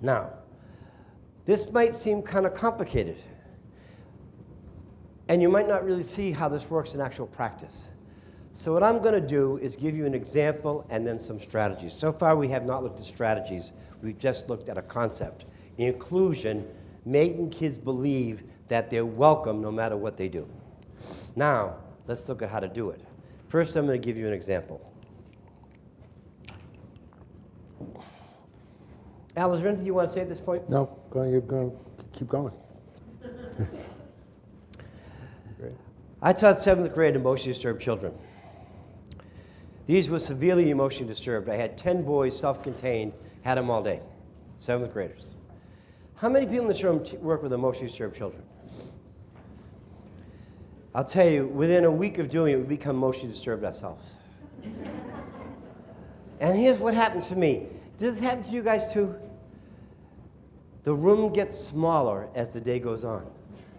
Now, this might seem kind of complicated, and you might not really see how this works in actual practice. So what I'm going to do is give you an example and then some strategies. So far, we have not looked at strategies. We've just looked at a concept. Inclusion, making kids believe that they're welcome no matter what they do. Now, let's look at how to do it. First, I'm going to give you an example. Al, is there anything you want to say at this point? No, you're going to keep going. Great. I taught 7th grade emotionally disturbed children. These were severely emotionally disturbed. I had 10 boys, self-contained, had them all day, 7th graders. How many people in this room work with emotionally disturbed children? I'll tell you, within a week of doing it, we become emotionally disturbed ourselves. And here's what happened to me. Did this happen to you guys too? The room gets smaller as the day goes on.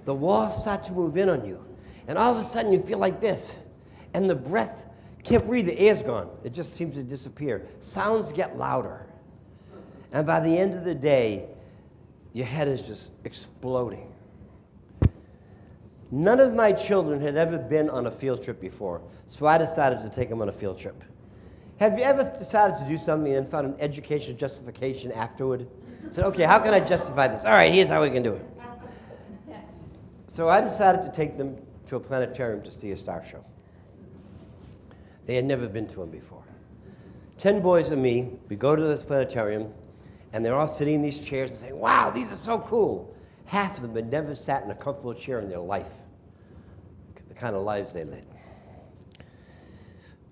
The walls start to move in on you. And all of a sudden you feel like this. And the breath, can't breathe, the air's gone. It just seems to disappear. Sounds get louder. And by the end of the day, your head is just exploding. None of my children had ever been on a field trip before, so I decided to take them on a field trip. Have you ever decided to do something and found an educational justification afterward? Said, okay, how can I justify this? All right, here's how we can do it. So I decided to take them to a planetarium to see a star show. They had never been to one before. 10 boys and me, we go to this planetarium, and they're all sitting in these chairs and saying, wow, these are so cool. Half of them had never sat in a comfortable chair in their life, the kind of lives they led.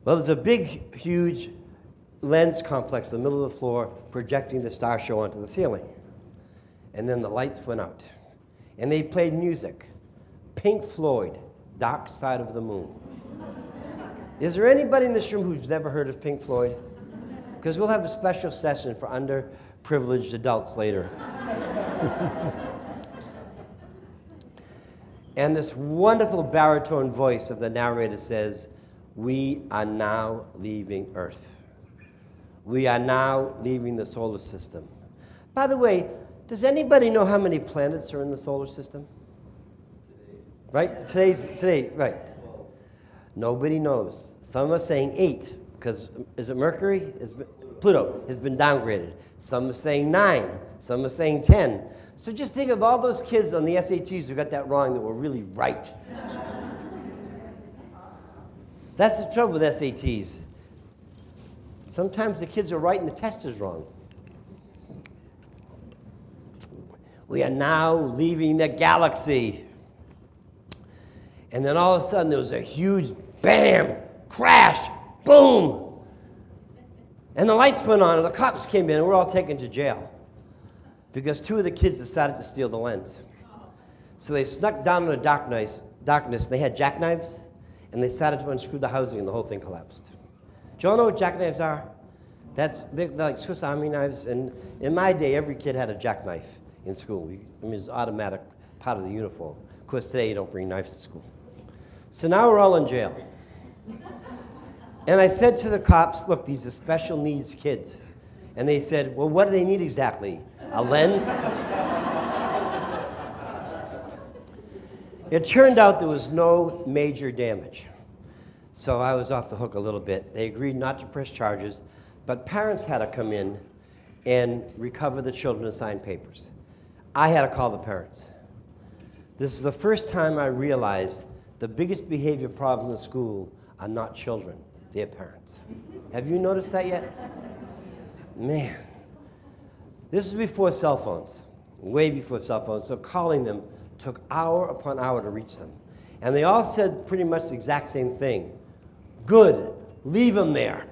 Well, there's a big, huge lens complex in the middle of the floor projecting the star show onto the ceiling. And then the lights went out. And they played music. Pink Floyd, Dark Side of the Moon. Is there anybody in this room who's never heard of Pink Floyd? Because we'll have a special session for underprivileged adults later. And this wonderful baritone voice of the narrator says, we are now leaving Earth. We are now leaving the solar system. By the way, does anybody know how many planets are in the solar system? Right? Today, right. Nobody knows. Some are saying 8, because is it Mercury? Pluto has been downgraded. Some are saying 9. Some are saying 10. So just think of all those kids on the SATs who got that wrong that were really right. That's the trouble with SATs. Sometimes the kids are right and the test is wrong. We are now leaving the galaxy. And then all of a sudden there was a huge bam, crash, boom. And the lights went on and the cops came in and we're all taken to jail because 2 of the kids decided to steal the lens. So they snuck down in the darkness, and they had jackknives, and they started to unscrew the housing and the whole thing collapsed. Do you all know what jackknives are? They're like Swiss Army knives, and in my day, every kid had a jackknife in school. I mean, it's automatic part of the uniform. Of course, today you don't bring knives to school. So now we're all in jail. And I said to the cops, look, these are special needs kids. And they said, well, what do they need exactly? A lens? It turned out there was no major damage. So I was off the hook a little bit. They agreed not to press charges, but parents had to come in and recover the children and sign papers. I had to call the parents. This is the first time I realized the biggest behavior problems in school are not children, they're parents. Have you noticed that yet? Man, this is before cell phones, way before cell phones, so calling them took hour upon hour to reach them. And they all said pretty much the exact same thing. Good, leave them there.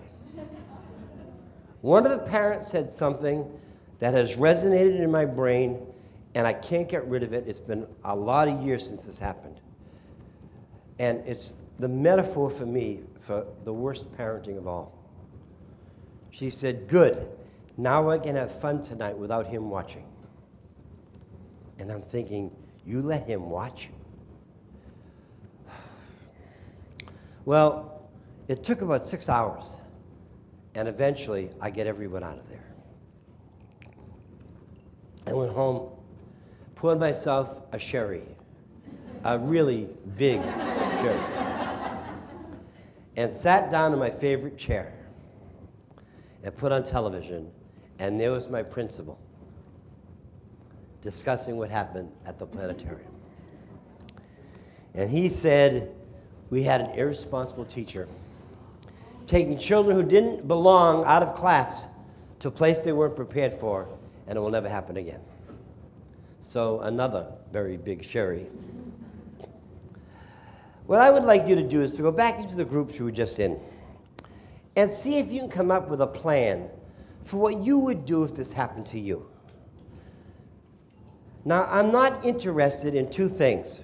One of the parents said something that has resonated in my brain, and I can't get rid of it. It's been a lot of years since this happened. And it's the metaphor for me for the worst parenting of all. She said, good, now I can have fun tonight without him watching. And I'm thinking, you let him watch? Well, it took about 6 hours, and eventually I get everyone out of there. I went home, poured myself a sherry, a really big sherry, and sat down in my favorite chair and put on television, and there was my principal discussing what happened at the planetarium. And he said we had an irresponsible teacher taking children who didn't belong out of class to a place they weren't prepared for, and it will never happen again. So another very big sherry. What I would like you to do is to go back into the groups you were just in and see if you can come up with a plan for what you would do if this happened to you. Now, I'm not interested in two things.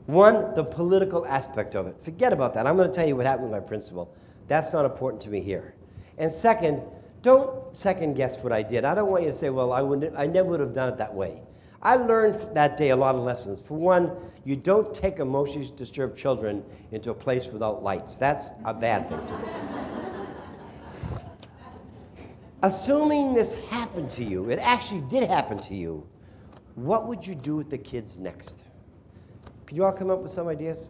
One, the political aspect of it. Forget about that. I'm going to tell you what happened with my principal. That's not important to me here. And second, don't second guess what I did. I don't want you to say, well, I never would have done it that way. I learned that day a lot of lessons. For one, you don't take emotionally disturbed children into a place without lights. That's a bad thing to do. Assuming this happened to you, it actually did happen to you, what would you do with the kids next? Could you all come up with some ideas?